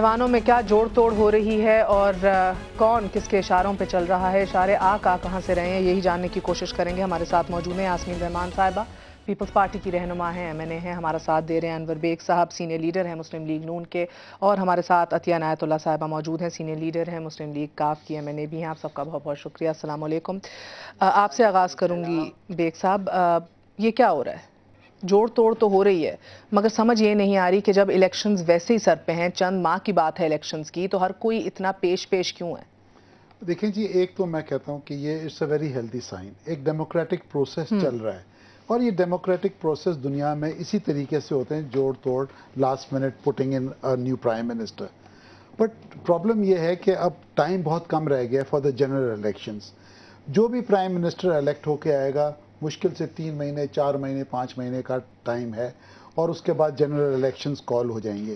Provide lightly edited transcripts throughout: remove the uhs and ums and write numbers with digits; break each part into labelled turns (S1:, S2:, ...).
S1: ایوانوں میں کیا جوڑ توڑ ہو رہی ہے اور کون کس کے اشاروں پہ چل رہا ہے، اشارے کہاں سے رہے ہیں، یہی جاننے کی کوشش کریں گے۔ ہمارے ساتھ موجود ہیں یاسمین رحمان صاحبہ، پیپلز پارٹی کی رہنما ہیں، MNA ہیں، ہمارا ساتھ دے رہے ہیں انور بیگ صاحب، سینئر لیڈر ہیں مسلم لیگ نون کے، اور ہمارے ساتھ عطیہ عنایت اللہ صاحبہ موجود ہیں، سینئر لیڈر ہیں مسلم لیگ کاف کی، MNA بھی ہیں۔ آپ سب کا بہت بہت شکریہ۔ السلام علیکم۔ آپ سے آغاز کروں گی بیگ صاحب، یہ کیا ہو رہا ہے؟ جوڑ توڑ تو ہو رہی ہے مگر سمجھ یہ نہیں آ رہی کہ جب الیکشنز ویسے ہی سر پہ ہیں، چند ماہ کی بات ہے الیکشنز کی، تو ہر کوئی اتنا پیش کیوں ہے؟
S2: دیکھیں جی، ایک تو میں کہتا ہوں کہ یہ it's a very healthy sign, ایک ڈیموکریٹک پروسیس چل رہا ہے، اور یہ ڈیموکریٹک پروسیس دنیا میں اسی طریقے سے ہوتے ہیں، جوڑ توڑ، last minute putting in new prime minister. But problem یہ ہے کہ اب ٹائم بہت کم رہ گیا فار دا جنرل الیکشنز۔ جو بھی پرائم منسٹر الیکٹ ہو کے آئے گا، مشکل سے 3 مہینے 4 مہینے 5 مہینے کا ٹائم ہے، اور اس کے بعد جنرل الیکشنز کال ہو جائیں گے۔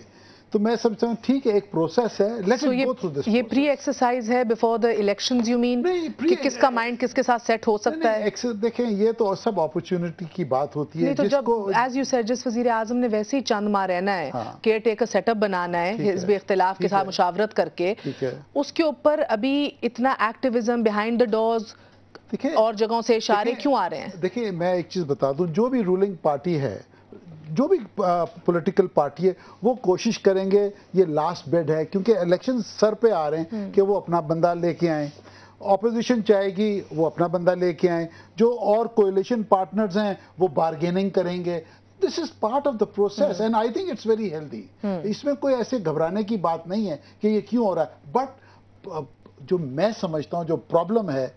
S2: تو میں سمجھتا ہوں ٹھیک ہے، ایک پروسیس ہے، لیٹس گو تھرو دس۔
S1: یہ پری ایکسرسائز ہے before the elections, you mean کہ کس کا مائنڈ کس کے ساتھ سیٹ ہو سکتا ہے؟
S2: دیکھیں، یہ تو سب اپرچونٹی کی بات ہوتی ہے،
S1: تو جب ایز یو سیڈ جس وزیر اعظم نے ویسے ہی چند ماہ رہنا ہے، کیئر ٹیکر سیٹ اپ بنانا ہے حزب اختلاف کے ساتھ مشاورت کر کے، اس کے اوپر ابھی اتنا ایکٹیویزم بیہائنڈ دا ڈورز اور جگہوں سے اشارے کیوں آ رہے ہیں؟
S2: دیکھیں، میں ایک چیز بتا دوں، جو بھی رولنگ پارٹی ہے، جو بھی پولیٹیکل پارٹی ہے، وہ کوشش کریں گے، یہ لاسٹ بیڈ ہے، کیونکہ الیکشن سر پہ آ رہے ہیں کہ وہ اپنا بندہ لے کے آئیں، اپوزیشن چاہے گی وہ اپنا بندہ لے کے آئیں، جو اور کولیشن پارٹنرز ہیں وہ بارگیننگ کریں گے۔ This is part of the process and I think it's very healthy. اس میں کوئی ایسے گھبرانے کی بات نہیں ہے کہ یہ کیوں ہو رہا ہے، بٹ جو میں سمجھتا ہوں جو پرابلم ہے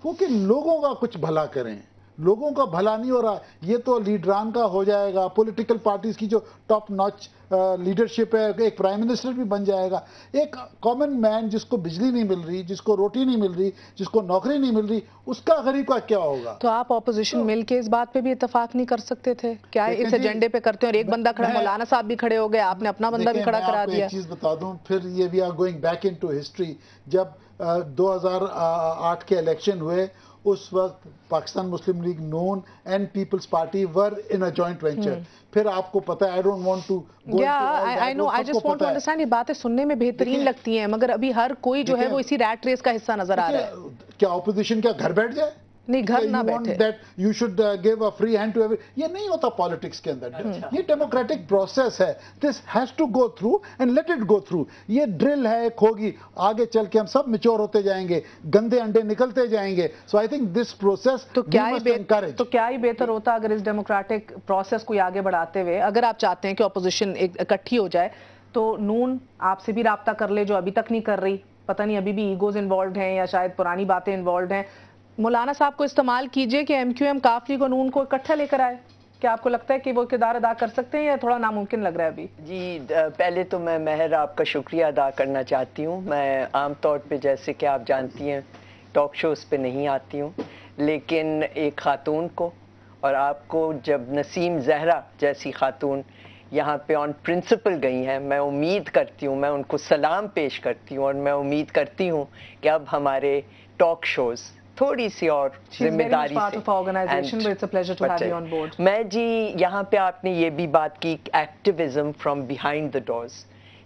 S2: وہ کہ لوگوں کا کچھ بھلا کریں۔ لوگوں کا بھلا نہیں ہو رہا، یہ تو لیڈران کا ہو جائے گا، پولیٹیکل پارٹیز کی جو ٹاپ ناچ لیڈرشپ ہے، ایک پرائم منسٹر بھی بن جائے گا، ایک کامن مین جس کو بجلی نہیں مل رہی، جس کو روٹی نہیں مل رہی، جس کو نوکری نہیں مل رہی، اس کا غریب کا کیا ہوگا؟
S1: تو آپ اپوزیشن مل کے اس بات پہ بھی اتفاق نہیں کر سکتے تھے؟ کیا اس ایجنڈے پہ کرتے ہیں اور ایک بندہ کھڑا، مولانا صاحب بھی کھڑے ہو گئے، آپ نے اپنا بندہ بھی کھڑا کرا دیا۔
S2: ایک چیز بتا دوں، پھر یہ we are going back into history, جب 2008 کے الیکشن ہوئے، اس وقت Pakistan Muslim League Noon and Peoples Party were in a joint venture. پھر آپ کو پتہ ہے، I don't want to go into
S1: I just want to understand, یہ باتیں سننے میں بہترین لگتی ہیں مگر ابھی ہر کوئی جو ہے وہ اسی ریٹ ریس کا حصہ نظر آ رہا ہے۔
S2: کیا اپوزیشن کیا گھر بیٹھ جائے؟
S1: نہیں، گھر نہ بیٹھے،
S2: you should give a free hand to every, یہ نہیں ہوتا پالیٹکس کے اندر، یہ ڈیموکریٹک پروسیس ہے، this has to go through and let it go through. یہ ڈرل ہے، ایک ہوگی، آگے چل کے ہم سب میچور ہوتے جائیں گے، گندے انڈے نکلتے جائیں گے۔ سو آئی تھنک دس پروسیس
S1: تو کیا ہی بہتر ہوتا اگر اس ڈیموکریٹک پروسیس کو آگے بڑھاتے ہوئے، اگر آپ چاہتے ہیں کہ اپوزیشن اکٹھی ہو جائے تو نون آپ سے بھی رابطہ کر لے، جو ابھی تک نہیں کر رہی، پتہ نہیں ابھی بھی ایگوز انوالوڈ ہیں یا شاید پرانی باتیں انوالوڈ ہیں، مولانا صاحب کو استعمال کیجئے کہ MQM کاف لیگ اور نون کو اکٹھا لے کر آئے۔ کیا آپ کو لگتا ہے کہ وہ کردار ادا کر سکتے ہیں یا تھوڑا ناممکن لگ رہا ہے ابھی؟
S3: جی، پہلے تو میں مہر آپ کا شکریہ ادا کرنا چاہتی ہوں۔ میں عام طور پہ جیسے کہ آپ جانتی ہیں ٹاک شوز پہ نہیں آتی ہوں، لیکن ایک خاتون کو، اور آپ کو جب نسیم زہرا جیسی خاتون یہاں پہ آن پرنسپل گئی ہیں، میں امید کرتی ہوں، میں ان کو سلام پیش کرتی ہوں، اور میں امید کرتی ہوں کہ اب ہمارے ٹاک شوز تھوڑی سی اور ذمہ داری سے۔ میں جی یہاں پہ آپ نے یہ بھی بات کی activism from behind the doors,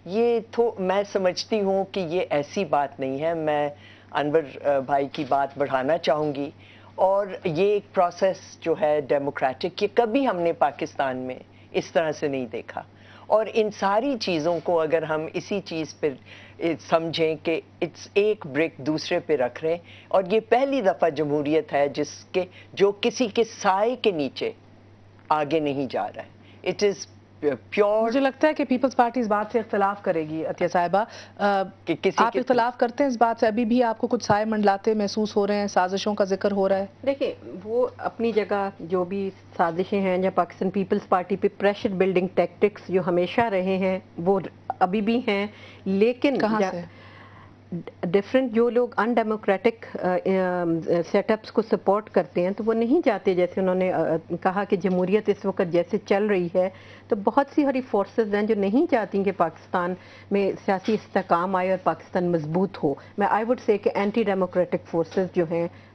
S3: یہ میں سمجھتی ہوں کہ یہ ایسی بات نہیں ہے۔ میں انور بھائی کی بات بڑھانا چاہوں گی، اور یہ ایک پروسیس جو ہے ڈیموکریٹک، یہ کبھی ہم نے پاکستان میں اس طرح سے نہیں دیکھا، اور ان ساری چیزوں کو اگر ہم اسی چیز پہ سمجھیں کہ ایک بریک دوسرے پہ رکھ رہے ہیں، اور یہ پہلی دفعہ جمہوریت ہے جو کسی کے سائے کے نیچے آگے نہیں جا رہا ہے۔ It is pure.
S1: مجھے لگتا ہے کہ پیپلز پارٹی اس بات سے اختلاف کرے گی۔ عطیہ صاحبہ، آپ اختلاف کرتے ہیں اس بات سے؟ ابھی بھی آپ کو کچھ سائے منڈلاتے محسوس ہو رہے ہیں، سازشوں کا ذکر ہو رہا ہے؟
S4: دیکھیں، وہ اپنی جگہ جو بھی سازشیں ہیں یا پاکستان پیپلز پارٹی پہ پریشر بلڈنگ ٹیکٹکس جو ہمیشہ رہے ہیں وہ ابھی بھی ہیں، لیکن
S1: کہاں سے
S4: ڈیفرنٹ جو لوگ ان ڈیموکریٹک سیٹ اپس کو سپورٹ کرتے ہیں تو وہ نہیں جاتے، جیسے انہوں نے کہا کہ جمہوریت اس وقت جیسے چل رہی ہے تو بہت سی ہری فورسز ہیں جو نہیں چاہتی کہ پاکستان میں سیاسی استحکام آئے اور پاکستان مضبوط ہو۔ میں آئی وڈ سے کہ اینٹی ڈیموکریٹک فورسز جو ہیں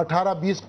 S2: 18-20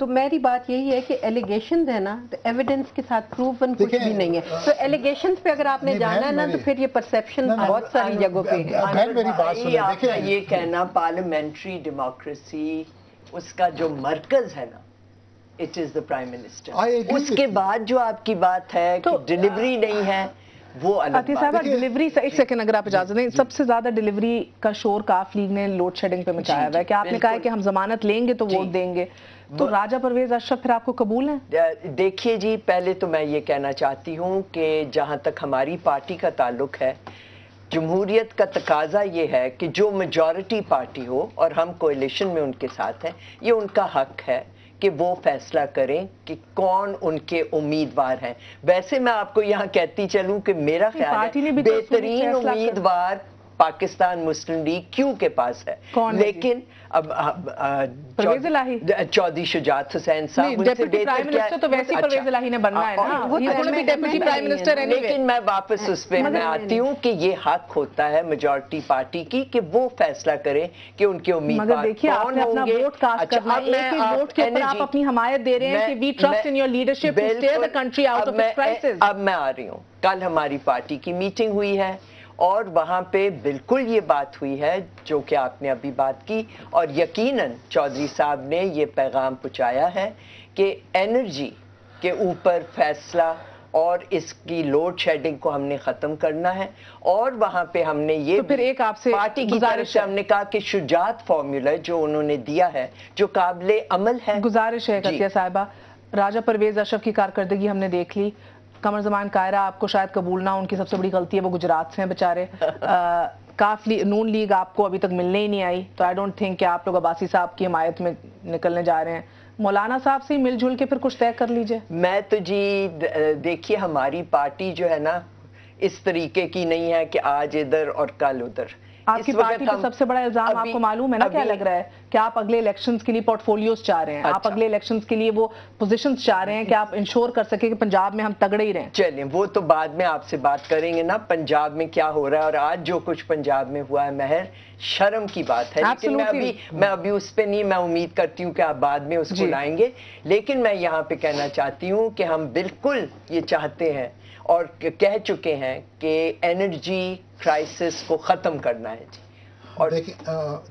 S4: تو میری بات یہی ہے کہ ایلیگیشنز ہے نا، تو ایویڈنس کے ساتھ پروون کچھ بھی نہیں ہے. تو ایلیگیشنز پہ اگر آپ نے جانا ہے نا تو پھر یہ پرسیپشن بہت ساری جگہوں پہ ہے.
S3: آپ کا یہ کہنا پارلیمنٹری ڈیموکریسی اس کا جو مرکز ہے نا، it is the prime minister. اس کے بعد جو آپ کی بات ہے کہ ڈیلیوری نہیں ہے وہ
S1: عطیہ صاحبہ ڈیلیوری سے ایک سیکنڈ اگر آپ اجازت دیں، سب سے زیادہ ڈیلیوری کا شور کاف لیگ نے لوڈ شیڈنگ پہ مچایا ہوا ہے کہ آپ نے کہا ہے کہ ہم ضمانت لیں گے تو ووٹ دیں گے، تو راجہ پرویز اشرف پھر آپ کو قبول ہیں؟
S3: دیکھیے جی، پہلے تو میں یہ کہنا چاہتی ہوں کہ جہاں تک ہماری پارٹی کا تعلق ہے، جمہوریت کا تقاضا یہ ہے کہ جو میجورٹی پارٹی ہو اور ہم کوئلیشن میں ان کے ساتھ ہیں، یہ ان کا حق ہے کہ وہ فیصلہ کریں کہ کون ان کے امیدوار ہیں. ویسے میں آپ کو یہاں کہتی چلوں کہ میرا خیال ہے بہترین امیدوار پاکستان مسلم لیگ کیوں کے پاس ہے، لیکن اب
S1: پرویز الہی،
S3: چودھری شجاعت حسین صاحب
S1: ڈیپٹی پرائم منسٹر تو ویسے پرویز الہی نے بننا ہے نا،
S3: لیکن میں واپس اس پہ میں آتی ہوں کہ یہ حق ہوتا ہے میجورٹی پارٹی کی کہ وہ فیصلہ کرے کہ ان کے امیدوار کون ہوں گے.
S1: ووٹ کاسٹ کرنا ہے، ایک ہی ووٹ کے اوپر آپ اپنی حمایت دے رہے ہیں کہ we trust in your leadership to steer the country out of its crisis.
S3: اب میں آ رہی ہوں، کل ہماری پارٹی کی میٹنگ ہوئی ہے اور وہاں پہ بالکل یہ بات ہوئی ہے جو کہ آپ نے ابھی بات کی، اور یقیناً چودھری صاحب نے یہ پیغام پہنچایا ہے کہ انرجی کے اوپر فیصلہ اور اس کی لوڈ شیڈنگ کو ہم نے ختم کرنا ہے. اور وہاں پہ ہم نے یہ
S1: پھر ایک آپ سے
S3: پارٹی کی طرف سے ہم نے کہا کہ شجاعت فارمولا جو انہوں نے دیا ہے جو قابل عمل ہے.
S1: گزارش ہے عطیہ صاحبہ، راجہ پرویز اشرف کی کارکردگی ہم نے دیکھ لی. قمر زمان قاہرہ آپ کو شاید قبول نہ، ان کی سب سے بڑی غلطی ہے وہ گجرات سے ہیں بیچارے. نون لیگ آپ کو ابھی تک ملنے ہی نہیں آئی، تو آئی ڈونٹ تھنک کہ آپ لوگ عباسی صاحب کی حمایت میں نکلنے جا رہے ہیں. مولانا صاحب سے مل جل کے پھر کچھ طے کر لیجئے.
S3: میں تو جی دیکھیے ہماری پارٹی جو ہے نا اس طریقے کی نہیں ہے کہ آج ادھر اور کل ادھر.
S1: آپ کی پارٹی کا سب سے بڑا الزام آپ کو معلوم ہے نا کیا لگ رہا ہے کہ آپ اگلے الیکشنز کے لیے پورٹ فولیوز چاہ رہے ہیں، آپ اگلے الیکشنز کے لیے وہ پوزیشنز چاہ رہے ہیں کہ آپ انشور کر سکیں کہ پنجاب میں ہم تگڑے ہی رہیں.
S3: چلیں وہ تو بعد میں آپ سے بات کریں گے نا پنجاب میں کیا ہو رہا ہے. اور آج جو کچھ پنجاب میں ہوا ہے مہر شرم کی بات ہے، لیکن میں ابھی اس پہ نہیں، میں امید کرتی ہوں کہ آپ بعد میں اس کو لائیں گے. لیکن میں یہاں پہ کہنا چاہتی ہوں کہ ہم بالکل یہ چاہتے ہیں اور کہہ چکے ہیں کہ انرجی کرائسس کو ختم کرنا ہے.
S2: اور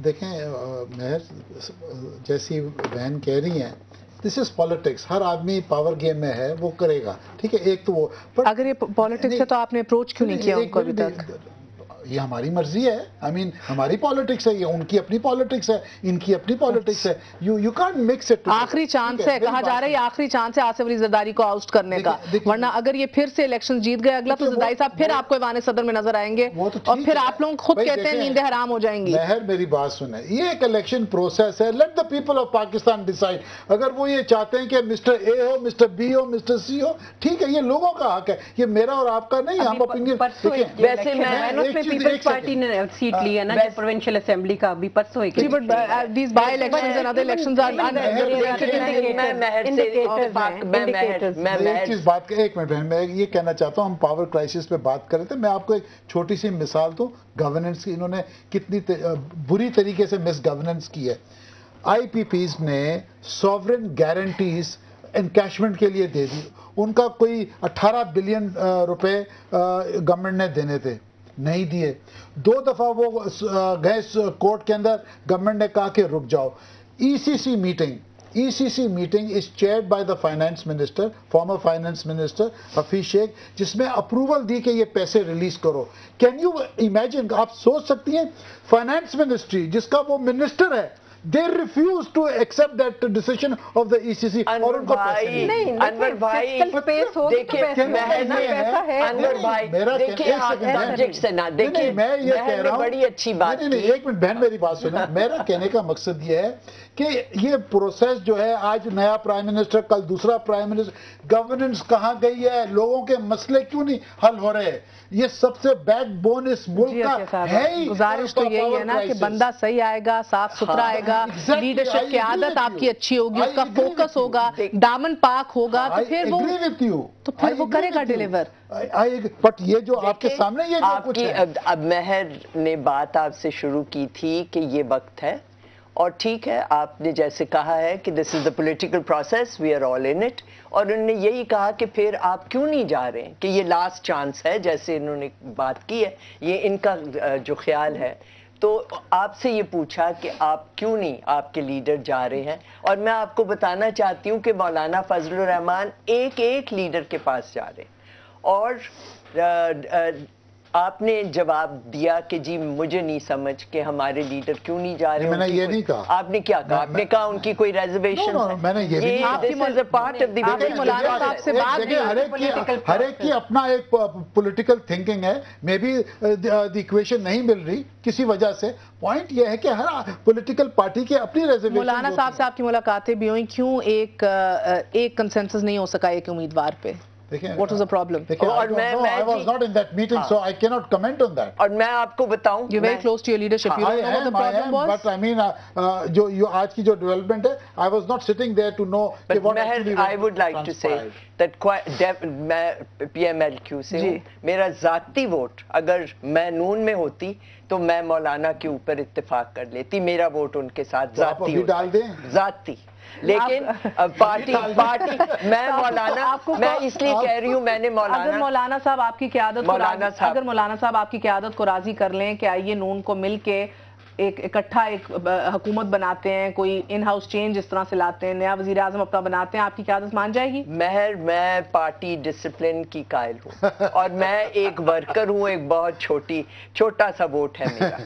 S2: دیکھیں مہر، جیسی بہن کہہ رہی ہیں دس از پالیٹکس، ہر آدمی پاور گیم میں ہے، وہ کرے گا، ٹھیک ہے. ایک تو وہ
S1: اگر یہ پالیٹکس ہے تو آپ نے اپروچ کیوں نہیں کیا ان کو ابھی تک؟
S2: یہ ہماری مرضی ہے، آئی مین ہماری پالیٹکس ہے، یہ ان کی اپنی پالیٹکس ہے، ان کی اپنی پالیٹکس ہے. You can't mix it.
S1: آخری چانس ہے، کہا جا رہا ہے یہ آخری چانس ہے آصف علی زرداری کو آؤسٹ کرنے کا، ورنہ اگر یہ پھر سے الیکشن جیت گئے اگلا تو زرداری صاحب پھر آپ کو ایوان صدر میں نظر آئیں گے اور پھر آپ لوگ خود کہتے ہیں نیندیں حرام ہو جائیں گی.
S2: مہر میری بات سنیں، یہ ایک الیکشن پروسیس ہے، let the people of Pakistan decide. اگر وہ یہ چاہتے ہیں کہ مسٹر اے ہو، مسٹر بی ہو، مسٹر سی ہو، ٹھیک ہے، یہ لوگوں کا حق ہے، یہ میرا اور آپ کا نہیں. ہم اوپینین
S3: ویسے میں
S4: پیپلز پارٹی نے سیٹ لی ہے نا پروونشل اسمبلی کا ابھی پرسوں ایک.
S1: These by-elections and other elections are
S2: ایک چیز بات ایک منٹ بہن، میں یہ کہنا چاہتا ہوں، ہم پاور کرائسس پہ بات کر رہے تھے. میں آپ کو ایک چھوٹی سی مثال دوں گورننس کی. انہوں نے کتنی بری طریقے سے مس گورننس کی ہے. آئی پی پیز نے سوورن گارنٹیز انکیشمنٹ کے لیے دے دی. ان کا کوئی 18 بلین روپے گورنمنٹ نے دینے تھے، نہیں دیے. 2 دفعہ وہ گئے کورٹ کے اندر، گورنمنٹ نے کہا کہ رک جاؤ. E C C meeting is chaired by the finance minister, former finance minister Hafeez Sheikh, جس میں اپروول دی کہ یہ پیسے ریلیز کرو. کین یو امیجن، آپ سوچ سکتی ہیں فائنانس منسٹری جس کا وہ منسٹر ہے، they refuse to accept that decision of the ECC.
S3: انور بھائی انور بھائی دیکھیں انور بھائی دیکھیں سبجیکٹ سے نہ دیکھیں،
S2: میں یہ کہہ رہا ہوں
S3: بڑی اچھی بات.
S2: ایک منٹ بہن میری بات سنیں. میرا کہنے کا مقصد یہ ہے کہ یہ پروسیس جو ہے، آج نیا پرائم منسٹر، کل دوسرا پرائم منسٹر، گورننس کہاں گئی ہے؟ لوگوں کے مسئلے کیوں نہیں حل ہو رہے؟ یہ سب سے بیک بون اس ملک کا ہے ہی.
S1: گزارش تو یہی ہے نا کہ بندہ صحیح آئے گا، صاف ستھرا آئے گا، لیڈرشپ کی عادت آپ کی اچھی ہوگی، اس کا فوکس ہوگا، دامن پاک ہوگا، تو پھر وہ کرے گا ڈیلیور.
S2: بٹ یہ جو آپ کے سامنے یہ
S3: آپ کی اب مہر نے بات آپ سے شروع کی تھی کہ یہ وقت ہے اور ٹھیک ہے آپ نے جیسے کہا ہے کہ this is the political process we are all in it, اور انہوں نے یہی کہا کہ پھر آپ کیوں نہیں جا رہے ہیں, کہ یہ لاسٹ چانس ہے جیسے انہوں نے بات کی ہے, یہ ان کا جو خیال ہے. تو آپ سے یہ پوچھا کہ آپ کیوں نہیں آپ کے لیڈر جا رہے ہیں, اور میں آپ کو بتانا چاہتی ہوں کہ مولانا فضل الرحمان ایک لیڈر کے پاس جا رہے ہیں, اور آپ نے جواب دیا کہ جی مجھے نہیں سمجھ کہ ہمارے لیڈر کیوں نہیں جا رہے.
S2: میں نے یہ نہیں کہا.
S3: آپ نے کیا کہا؟ آپ نے کہا ان کی کوئی ریزرویشن ہے.
S2: میں نے یہ بھی ہر ایک کی اپنا ایک پولیٹیکل تھنکنگ ہے. مے بی دی ایکویشن نہیں مل رہی کسی وجہ سے. پوائنٹ یہ ہے کہ ہر پولیٹیکل پارٹی کے اپنی ریزرویشن.
S1: مولانا صاحب سے آپ کی ملاقاتیں بھی ہوئیں, کیوں ایک کنسنسس نہیں ہو سکا ایک امیدوار پہ؟ What was the problem?
S2: I was not in that meeting, so I cannot comment on that.
S3: اور میں آپ کو بتاؤں,
S1: you're very close to your leadership. You don't know what the problem was?
S2: But I mean, جو آج کی جو development ہے, I was not sitting there to know what actually
S3: I would like to say that میں PMLQ سے ہوں. میرا ذاتی ووٹ اگر میں نون میں ہوتی تو میں مولانا کے اوپر اتفاق کر لیتی. میرا ووٹ ان کے ساتھ ذاتی
S2: ڈال دیں
S3: ذاتی, لیکن پارٹی میں مولانا, میں اس لیے کہہ رہی ہوں, میں نے
S1: اگر مولانا صاحب آپ کی قیادت کو راضی کر لیں کہ آئیے نون کو مل کے ایک اکٹھا ایک حکومت بناتے ہیں, کوئی ان ہاؤس چینج اس طرح سے لاتے ہیں, نیا وزیر اعظم اپنا بناتے ہیں, آپ کی قیادت مان جائے گی؟
S3: میں پارٹی ڈسپلن کی قائل ہوں, اور میں ایک ورکر ہوں, ایک بہت چھوٹا سا ووٹ ہے میرا,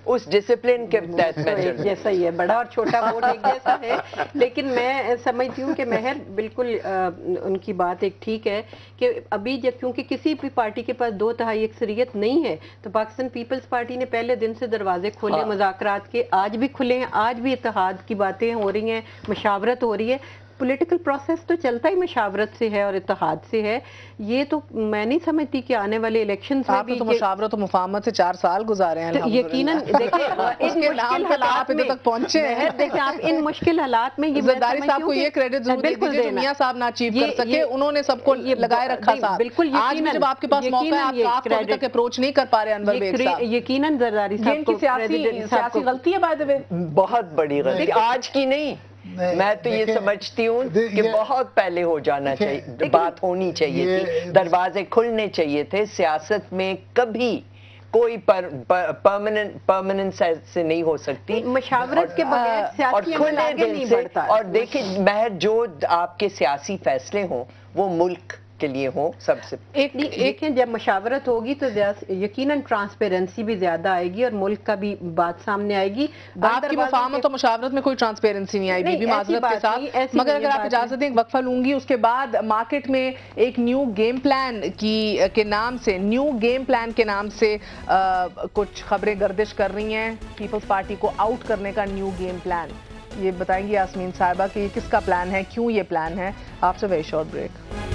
S3: اس ڈسپلن کے تحت میں
S4: جیسا ہی ہے, بڑا اور چھوٹا ووٹ ایک جیسا ہے. لیکن میں سمجھتی ہوں کہ مہر بالکل ان کی بات ایک ٹھیک ہے کہ ابھی کیونکہ کسی بھی پارٹی کے پاس 2/3 اکثریت نہیں ہے, تو پاکستان پیپلز پارٹی نے پہلے دن سے دروازے کھولے مذاکرات کے, آج بھی کھلے ہیں, آج بھی اتحاد کی باتیں ہو رہی ہیں, مشاورت ہو رہی ہے. پولیٹیکل پروسیس تو چلتا ہی مشاورت سے ہے اور اتحاد سے ہے. یہ تو میں نہیں سمجھتی کہ آنے والے الیکشنز میں بھی
S1: مشاورت و مفاہمت سے 4 سال گزارے ہیں.
S4: یقیناً دیکھیں اس مشکل حالات میں
S1: تک پہنچے ہیں,
S4: دیکھیں آپ ان مشکل حالات میں یہ
S1: زرداری صاحب کو یہ کریڈٹ ضرور دیجیے جو میاں صاحب نہ اچیو کر سکے, انہوں نے سب کو لگائے رکھا ساتھ.
S4: بالکل,
S1: آج بھی جب آپ کے پاس موقع ہے, آپ ابھی تک اپروچ نہیں کر پا رہے انور بیگ صاحب.
S4: یقیناً زرداری صاحب
S1: کی سیاسی غلطی ہے بائی دی وے,
S3: بہت بڑی غلطی, آج کی نہیں. میں تو یہ سمجھتی ہوں کہ بہت پہلے ہو جانا چاہیے, بات ہونی چاہیے تھی, دروازے کھلنے چاہیے تھے. سیاست میں کبھی کوئی پرماننس سے نہیں ہو سکتی,
S4: مشاورت کے بغیر سیاسی عمل آگے نہیں بڑھتا.
S3: اور دیکھیں مہر, جو آپ کے سیاسی فیصلے ہوں وہ ملک کے لیے ہوں سب سے.
S4: ایک جب مشاورت ہوگی تو یقیناً ٹرانسپیرنسی بھی زیادہ آئے گی اور ملک کا بھی بات سامنے آئے گی.
S1: آپ کی مفاہمت اور مشاورت میں کوئی ٹرانسپیرنسی نہیں آئی بھی معذرت کے ساتھ, مگر اگر آپ اجازت دیں ایک وقفہ لوں گی. اس کے بعد مارکیٹ میں ایک نیو گیم پلان کے نام سے کچھ خبریں گردش کر رہی ہیں. پیپلز پارٹی کو آؤٹ کرنے کا نیو گیم پلان, یہ بتائیں گی یاسمین صاحبہ کہ یہ کس کا پلان ہے, کیوں یہ پلان ہے. After very short break.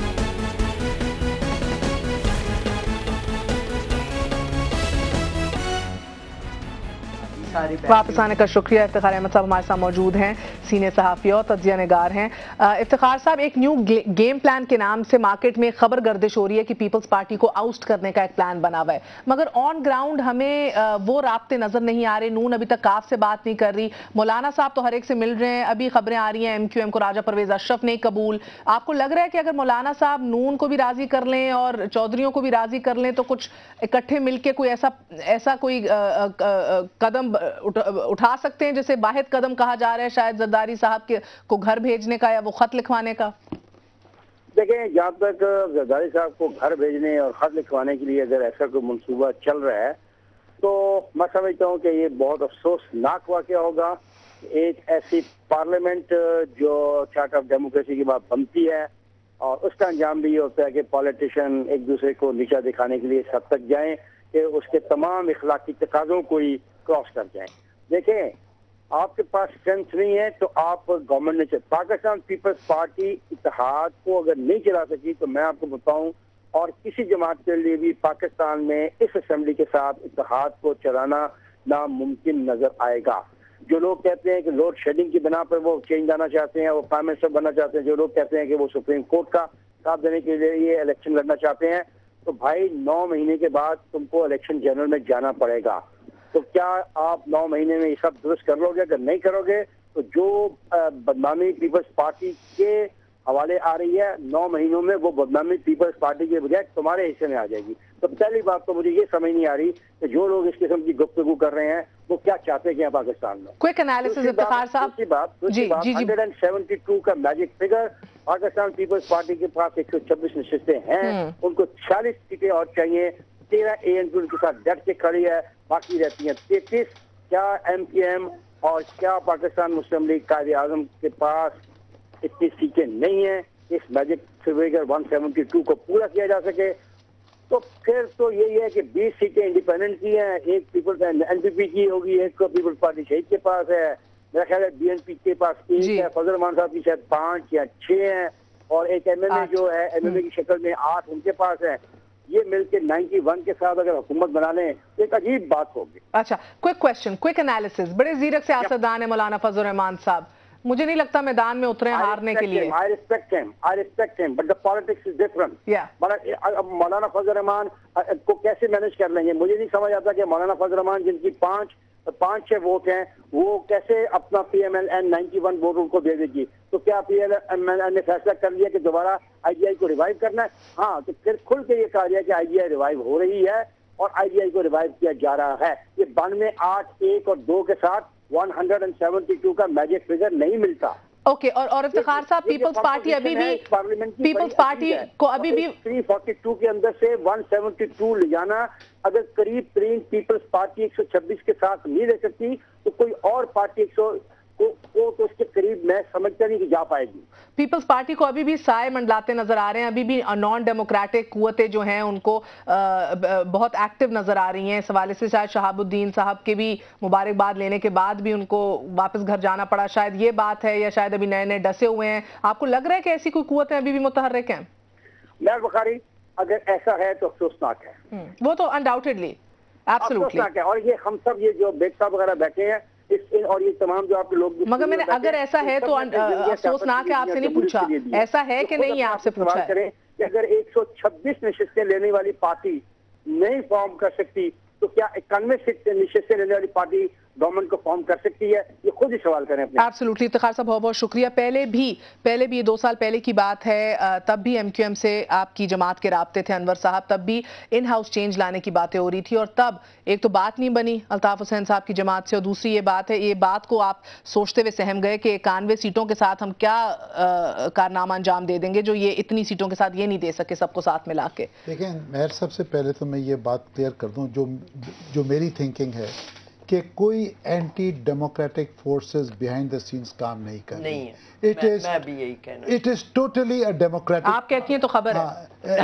S1: واپس آنے کا شکریہ. افتخار احمد صاحب ہمارے ساتھ موجود ہیں, سینئر صحافی اور تجزیہ نگار ہیں. افتخار صاحب, ایک نیو گیم پلان کے نام سے مارکیٹ میں خبر گردش ہو رہی ہے کہ پیپلز پارٹی کو آؤسٹ کرنے کا ایک پلان بنا ہوا ہے, مگر آن گراؤنڈ ہمیں وہ رابطے نظر نہیں آ رہے. نون ابھی تک کاف سے بات نہیں کر رہی, مولانا صاحب تو ہر ایک سے مل رہے ہیں. ابھی خبریں آ رہی ہیں MQM کو راجہ پرویز اشرف نے قبول. آپ کو لگ رہا ہے کہ اگر مولانا صاحب نون کو بھی راضی کر لیں اور چودھریوں کو بھی راضی کر لیں تو کچھ اکٹھے مل کے کوئی ایسا کوئی قدم اٹھا سکتے ہیں جسے واحد قدم کہا جا رہا ہے شاید زرداری صاحب کو گھر بھیجنے کا یا وہ خط لکھوانے کا؟
S5: دیکھیں, جہاں تک زرداری صاحب کو گھر بھیجنے اور خط لکھوانے کے لیے اگر ایسا کوئی منصوبہ چل رہا ہے تو میں سمجھتا ہوں کہ یہ بہت افسوسناک واقعہ ہوگا. ایک ایسی پارلیمنٹ جو چارٹر آف ڈیموکریسی کی بات بنتی ہے اور اس کا انجام بھی یہ ہوتا ہے کہ پالیٹیشین ایک دوسرے کو نیچا دکھانے کے لیے اس حد تک جائیں کہ اس کے تمام اخلاقی تقاضوں کو ہی کراس کر جائیں. دیکھیں, آپ کے پاس اسٹرینتھ نہیں ہے تو آپ گورنمنٹ نے پاکستان پیپلز پارٹی اتحاد کو اگر نہیں چلا سکی تو میں آپ کو بتاؤں اور کسی جماعت کے لیے بھی پاکستان میں اس اسمبلی کے ساتھ اتحاد کو چلانا ناممکن نظر آئے گا. جو لوگ کہتے ہیں کہ لوڈ شیڈنگ کی بنا پر وہ چینج لانا چاہتے ہیں, وہ پرائم منسٹر بننا چاہتے ہیں, جو لوگ کہتے ہیں کہ وہ سپریم کورٹ کا ساتھ دینے کے لیے یہ الیکشن لڑنا چاہتے ہیں, تو بھائی 9 مہینے کے بعد تم کو الیکشن جنرل میں جانا پڑے گا. تو کیا آپ 9 مہینے میں یہ سب درست کر لو گے؟ اگر نہیں کرو گے تو جو بدنامی پیپلز پارٹی کے حوالے آ رہی ہے 9 مہینوں میں وہ بدنامی پیپلز پارٹی کے بجائے تمہارے حصے میں آ جائے گی. تو پہلی بات تو مجھے یہ سمجھ نہیں آ رہی کہ جو لوگ اس قسم کی گفتگو کر رہے ہیں وہ کیا چاہتے ہیں پاکستان میں.
S1: کوئک انالیسس افتخار صاحب.
S5: دوسری بات 172 کا میجک فگر. پاکستان پیپلز پارٹی کے پاس 126 نشستیں ہیں, ان کو 46 سیٹیں اور چاہیے. 13 ANP ان کے ساتھ ڈٹ کے کھڑی ہے, باقی رہتی ہیں 33. کیا MQM اور کیا پاکستان مسلم لیگ قائد اعظم کے پاس اتنی سیٹیں نہیں ہیں اس میجک فگر 172 کو پورا کیا جا سکے؟ تو پھر تو یہی ہے کہ 20 سیٹیں انڈیپینڈنٹ کی ہیں, ایک پیپلز NPP کی ہوگی, ایک کو پیپلز پارٹی شہید کے پاس ہے, میرا خیال ہے BNP کے پاس 1 ہے, فضل الرحمان صاحب کی شاید 5 یا 6 ہیں, اور ایک MMA جو ہے MMA کی شکل میں 8 ان کے پاس ہے. یہ مل کے 91 کے ساتھ اگر حکومت بنا لیں تو ایک عجیب بات ہوگی.
S1: اچھا, کوئک کویشچن, کوئک انالیسس. بڑے زیرک سیاستدان ہیں مولانا فضل الرحمان صاحب, مجھے نہیں لگتا میدان میں اترے ہارنے کے لیے.
S5: I respect him, but the politics is different. مولانا فضل الرحمان کو کیسے مینج کر لیں گے؟ مجھے نہیں سمجھ آتا کہ مولانا فضل الرحمان جن کی 5-6 ووٹ ہیں وہ کیسے اپنا PMLN 91 ووٹ ان کو دے دے گی. تو کیا PMLN نے فیصلہ کر لیا کہ دوبارہ IGI کو ریوائیو کرنا ہے؟ ہاں, تو پھر کھل کے یہ کہا گیا کہ IGI ریوائیو ہو رہی ہے اور IGI کو ریوائیو کیا جا رہا ہے. یہ 92, 8, 1 اور 2 کے ساتھ 172 کا میجک فگر نہیں ملتا.
S1: اوکے, اور افتخار صاحب پیپلز پارٹی ابھی بھی پیپلز پارٹی کو ابھی بھی
S5: 342 کے اندر سے 172 لے جانا, اگر قریب ترین پیپلز پارٹی 126 کے ساتھ نہیں رہ سکتی تو کوئی اور پارٹی 100 کو تو اس کے قریب میں سمجھتا نہیں کہ جا پائے گی.
S1: پیپلز پارٹی کو ابھی بھی سائے منڈلاتے نظر آ رہے ہیں, ابھی بھی نان ڈیموکریٹک قوتیں جو ہیں ان کو بہت ایکٹیو نظر آ رہی ہیں. اس حوالے سے شاید شہاب الدین صاحب کے بھی مبارکباد لینے کے بعد بھی ان کو واپس گھر جانا پڑا, شاید یہ بات ہے, یا شاید ابھی نئے ڈسے ہوئے ہیں. آپ کو لگ رہا ہے کہ ایسی کوئی قوتیں ابھی بھی متحرک ہیں؟
S5: میاں بخاری, اگر ایسا ہے تو افسوسناک ہے.
S1: وہ تو انڈاؤٹڈلی
S5: افسوسناک ہے. اور یہ ہم سب یہ جو بیگ صاحب وغیرہ بیٹھے ہیں اور یہ تمام جو آپ کے لوگ,
S1: مگر میں نے اگر ایسا ہے تو افسوسناک ہے, آپ سے نہیں پوچھا ایسا ہے کہ نہیں, آپ سے پوچھا ہے
S5: کہ اگر 126 نشستیں لینے والی پارٹی نہیں فارم کر سکتی تو کیا 91 نشستیں لینے والی پارٹی گورنمنٹ کو فارم کر سکتی ہے؟ یہ خود ہی سوال کریں اپنے.
S1: ایبسولوٹلی افتخار صاحب, بہت بہت شکریہ. پہلے بھی 2 سال پہلے کی بات ہے, تب بھی MQM سے آپ کی جماعت کے رابطے تھے انور صاحب, تب بھی ان ہاؤس چینج لانے کی باتیں ہو رہی تھی, اور تب ایک تو بات نہیں بنی الطاف حسین صاحب کی جماعت سے, اور دوسری یہ بات کو آپ سوچتے ہوئے سہم گئے کہ 91 سیٹوں کے ساتھ ہم کیا کارنامہ انجام دے دیں گے جو یہ اتنی سیٹوں کے ساتھ یہ نہیں دے سکے سب کو ساتھ ملا کے.
S2: دیکھیں مہر, سب سے پہلے تو میں یہ بات کلیئر کر دوں جو میری تھنکنگ ہے کہ کوئی anti democratic forces behind the scenes کام نہیں کر رہی.
S3: میں بھی یہی کہنا.
S2: It is totally a democratic,
S1: آپ کہتی ہیں تو خبر ہے,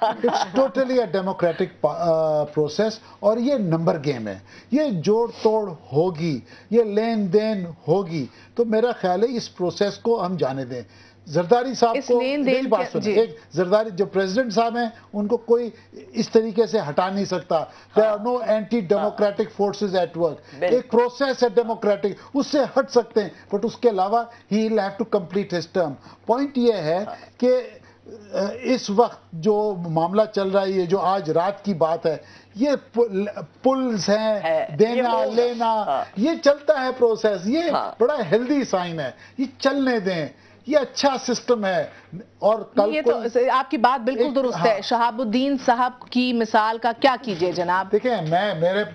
S2: it's totally a democratic process, اور یہ نمبر گیم ہے. یہ جوڑ توڑ ہوگی, یہ لین دین ہوگی, تو میرا خیال ہے اس پروسیس کو ہم جانے دیں. زرداری صاحب کو میری بات سنیں, ایک زرداری جو پریزیڈنٹ صاحب ہیں ان کو کوئی اس طریقے سے ہٹا نہیں سکتا. there are no anti democratic forces at work. ایک پروسیس ہے ڈیموکریٹک, اس سے ہٹ سکتے ہیں, بٹ اس کے علاوہ he will have to complete his term. Point یہ ہے کہ اس وقت جو معاملہ چل رہا ہے, یہ جو آج رات کی بات ہے, یہ پلز ہیں, دینا لینا, یہ چلتا ہے پروسیس. یہ بڑا ہیلدی سائن ہے, یہ چلنے دیں, یہ اچھا سسٹم ہے. اور
S1: یہ تو آپ کی بات بالکل درست ہے. شہاب الدین صاحب کی مثال کا کیا کیجئے جناب؟
S2: دیکھیں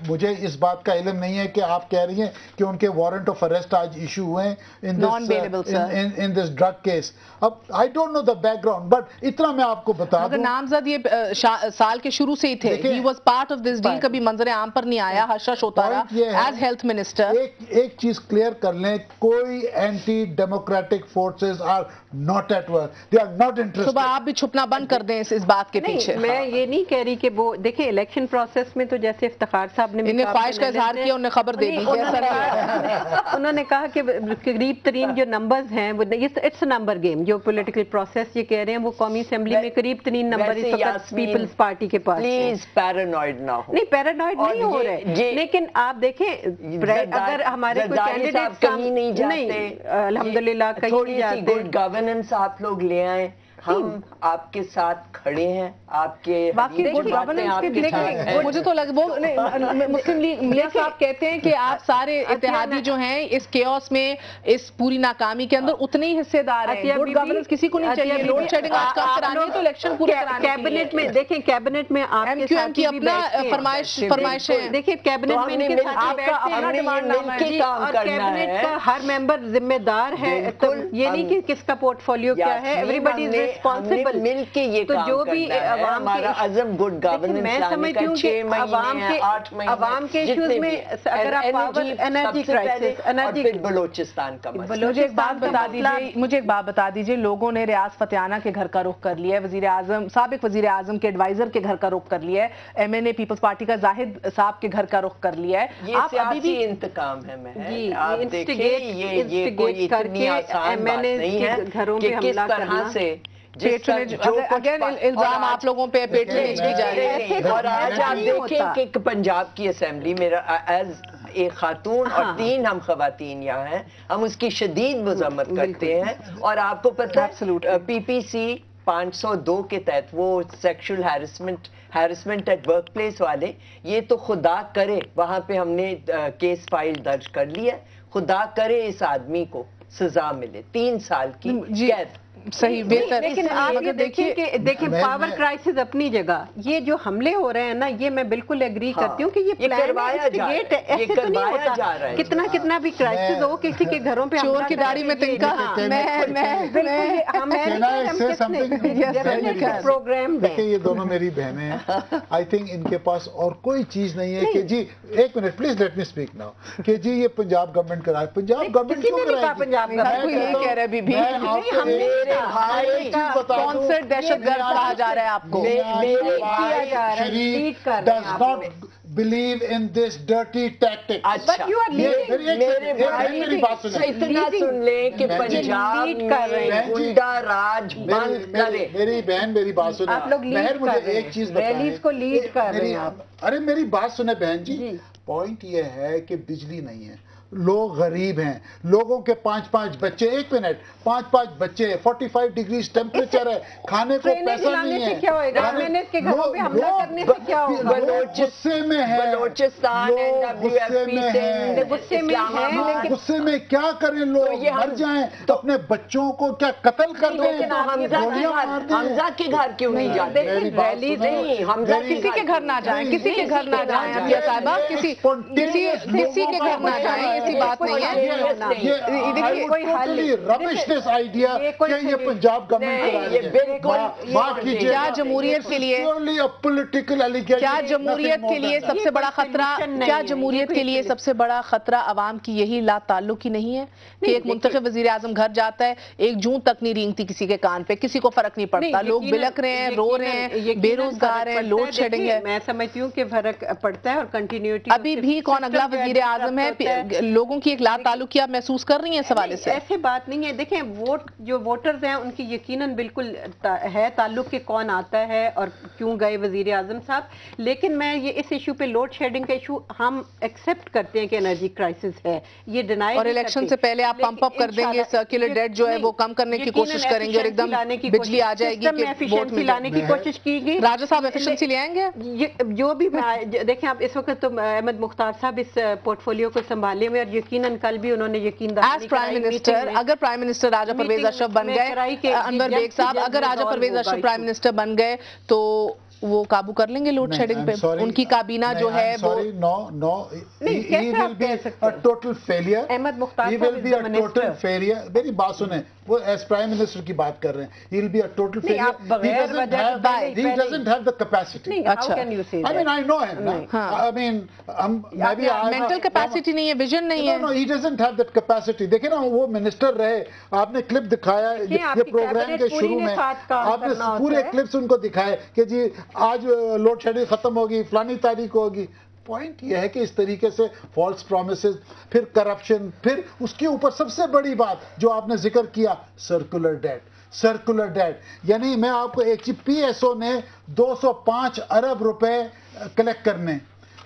S2: مجھے اس بات کا علم نہیں ہے کہ آپ کہہ رہی ہیں کہ ان کے وارنٹ آف اریسٹ آج ایشو ہوئے ان دس ڈرگ کیس. اب I don't know the background, but اتنا میں آپ کو بتا دوں,
S1: نامزد یہ سال کے شروع سے ہی تھے. He was part of this deal, کبھی منظر عام پر نہیں آیا, حشش ہوتا رہا ایز ہیلتھ منسٹر.
S2: ایک چیز کلیئر کر لیں, کوئی anti democratic forces are not at work, they are not interested.
S1: صبح آپ بھی چھپنا بند کر دیں اس بات کے پیچھے.
S4: میں یہ نہیں کہہ رہی کہ وہ دیکھیں الیکشن پروسیس میں تو جیسے افتخار صاحب نے
S1: انہیں خواہش کا اظہار کیا, انہوں نے خبر دے دی,
S4: انہوں نے کہا کہ قریب ترین جو نمبرز ہیں اٹس اے نمبر گیم. جو پولیٹیکل پروسیس یہ کہہ رہے ہیں وہ قومی اسمبلی میں قریب ترین نمبر اس وقت پیپلز پارٹی کے پاس.
S3: پلیز پیرانوئڈ نہ ہو.
S4: نہیں پیرانوئڈ نہیں ہو رہے, لیکن آپ دیکھیں اگر ہمارے کوئی کینڈیڈیٹ
S3: کہیں نہیں جاتے,
S4: الحمدللہ کہیں نہیں جاتے,
S3: گورننس آپ لوگ لے آئیں, ہم آپ کے ساتھ کھڑے ہیں, آپ کے
S1: باقی گڈ گورننس کے دیکھیں, مجھے تو لگ وہ مسلم لیگ صاحب کہتے ہیں کہ آپ سارے اتحادی جو ہیں اس کیوس میں, اس پوری ناکامی کے اندر اتنے ہی حصے دار ہیں. گڈ گورننس کسی کو نہیں چاہیے, لوڈ شیڈنگ آج کام کرانی ہے تو الیکشن پورے کرانے
S4: کیبنٹ میں دیکھیں, کیبنٹ میں آپ
S1: ایم کیو ایم کی اپنا فرمائشیں ہیں.
S4: دیکھیں کیبنٹ میں ان کے ساتھ
S1: اپنا ڈیمانڈ نامہ ہے
S4: اور کیبنٹ کا ہر ممبر ذمہ دار ہے. یہ نہیں کہ کس کا پورٹ فولیو کیا ہے, ایوری بڈی از ریسپانسبل
S3: مل کے یہ
S4: تو جو بھی
S3: ہمارا عزم گڈ گورننس
S4: میں سمجھتی ہوں کہ عوام کے ایشوز میں اگر آپ power energy crisis, energy
S3: Balochistan کا مسئلہ,
S1: مجھے ایک بات بتا دیجیے, لوگوں نے ریاض فتیانہ کے گھر کا رخ کر لیا ہے, وزیر اعظم سابق وزیر اعظم کے ایڈوائزر کے گھر کا رخ کر لیا ہے, ایم این اے پیپلز پارٹی کا زاہد صاحب کے گھر کا رخ کر لیا ہے.
S3: یہ سیاسی انتقام ہے, میں آپ دیکھیں یہ کوئی اتنی آسان بات نہیں ہے کہ کس طرح سے
S1: اگین الزام آپ لوگوں پہ پیٹرنیج کی جا رہی ہے.
S3: اور آج آپ دیکھیں کہ پنجاب کی اسمبلی میرا ایز ایک خاتون اور 3 ہم خواتین یہاں ہیں, ہم اس کی شدید مذمت کرتے ہیں. اور آپ کو پتہ ہے پی پی سی 502 کے تحت وہ sexual harassment at work place والے, یہ تو خدا کرے وہاں پہ ہم نے کیس فائل درج کر لیا, خدا کرے اس آدمی کو سزا ملے 3 سال کی قید.
S1: صحیح, بہتر.
S4: لیکن آپ یہ دیکھیں کہ دیکھیں پاور کرائسس اپنی جگہ, یہ جو حملے ہو رہے ہیں نا, یہ میں بالکل ایگری کرتی ہوں کہ یہ
S3: کروایا جا رہا ہے, یہ کروایا جا رہا ہے.
S4: کتنا بھی کرائسس ہو کسی کے گھروں پہ
S1: چور کی داڑھی میں تنکا,
S4: پروگرام.
S2: دیکھیں یہ دونوں میری بہنیں ہیں, آئی تھنک ان کے پاس اور کوئی چیز نہیں ہے کہ جی ایک minute please let me speak now, کہ جی یہ پنجاب گورنمنٹ کرائے. پنجاب گورنمنٹ
S4: کسی نے نہیں کہا پنجاب گورنمنٹ,
S1: اسپانسرڈ دہشت گرد کہا جا رہا ہے آپ کو.
S2: شریف does not believe in this dirty tactic.
S3: میری بات اتنا سن لیں کہ پنجاب میں گنڈا راج بند کرے.
S2: میری بہن میری بات سنیں,
S4: آپ لوگ لیڈ
S2: مجھے ایک چیز
S4: ریلیز کو لیڈ کر رہے ہیں.
S2: ارے میری بات سنیں بہن جی, پوائنٹ یہ ہے کہ بجلی نہیں ہے, لوگ غریب ہیں, لوگوں کے 5 بچے, 1 منٹ 5 بچے, 45 ڈگریز ٹیمپریچر ہے, کھانے کو پیسہ نہیں ہے.
S4: کیا ہوئے گا کے گھروں پہ حملہ کرنے سے کیا ہوگا؟
S2: غصے میں ہے, غصے میں کیا کریں لوگ, مر جائیں تو اپنے بچوں کو کیا قتل کر دیں.
S3: حمزہ کے گھر کیوں نہیں جاتے؟
S1: حمزہ کسی کے گھر نہ جائیں, کسی کے گھر نہ جائیں عطیہ صاحبہ, کسی کے گھر نہ جائیں, ایسی بات نہیں ہے.
S2: یہ پنجاب گورنمنٹ
S1: کیا جمہوریت کے لیے سب سے بڑا خطرہ, کیا جمہوریت کے لیے سب سے بڑا خطرہ عوام کی یہی لا تعلق ہی نہیں ہے کہ ایک منتخب وزیر اعظم گھر جاتا ہے, 1 جون تک نہیں رینگتی کسی کے کان پہ, کسی کو فرق نہیں پڑتا, لوگ بلک رہے ہیں, رو رہے ہیں, بے روزگار ہیں, لوڈ شیڈنگ ہے.
S4: میں سمجھتی ہوں کہ فرق پڑتا ہے اور کنٹینیوٹی.
S1: ابھی بھی کون اگلا وزیر اعظم ہے, لوگوں کی ایک لا تعلقی آپ محسوس کر رہی ہیں اس حوالے سے؟
S4: ایسے بات نہیں ہے. دیکھیں جو ووٹرز ہیں ان کی یقیناً بالکل ہے تعلق کہ کون آتا ہے اور کیوں گئے وزیر اعظم صاحب, لیکن میں یہ اس ایشو پہ لوڈ شیڈنگ کا ایشو ہم ایکسیپٹ کرتے ہیں کہ انرجی کرائسس ہے, یہ ڈینائی,
S1: اور الیکشن سے پہلے آپ پمپ اپ کر دیں گے, سرکولر ڈیٹ جو ہے وہ کم کرنے کی کوشش کریں گے اور ایک دم بجلی آ جائے گی کہ ووٹ
S4: لانے کی کوشش کی گئی.
S1: راجہ صاحب ایفیشنسی لے آئیں گے؟
S4: جو بھی دیکھیں آپ اس وقت تو احمد مختار صاحب اس پورٹ فولیو کو سنبھالے میں, اور یقیناً کل بھی انہوں نے یقین دہانی
S1: ایز پرائم منسٹر, اگر پرائم منسٹر راجہ پرویز اشرف بن گئے, انور بیگ صاحب اگر راجہ پرویز اشرف پرائم منسٹر بن گئے تو وہ قابو کر لیں گے لوڈ شیڈنگ پہ؟ ان کی کابینہ جو ہے وہ
S2: ٹوٹل فیلئر,
S4: احمد مختار
S2: ٹوٹل فیلئر. میری بات سنیں, وہ ایز پرائم منسٹر کی بات کر رہے ہیں, he will be a total failure. He doesn't have the capacity.
S4: How can you say that?
S2: I mean, I know him. I mean, maybe
S1: mental capacity نہیں ہے, vision نہیں ہے.
S2: No, he doesn't have that capacity. دیکھیں نا, وہ minister رہے, آپ نے کلپ دکھایا یہ پروگرام کے شروع میں, آپ نے پورے کلپس ان کو دکھائے کہ جی آج لوڈ شیڈنگ ختم ہوگی, فلانی تاریخ ہوگی. پوائنٹ یہ ہے کہ اس طریقے سے فالس پرومسز, پھر کرپشن, پھر اس کے اوپر سب سے بڑی بات جو آپ نے ذکر کیا, سرکولر ڈیٹ. یعنی میں آپ کو ایک چیز, پی ایس او نے 205 ارب روپے کلیکٹ کرنے,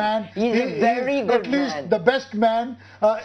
S3: man. He is a very good
S2: at least
S3: man.
S2: the best man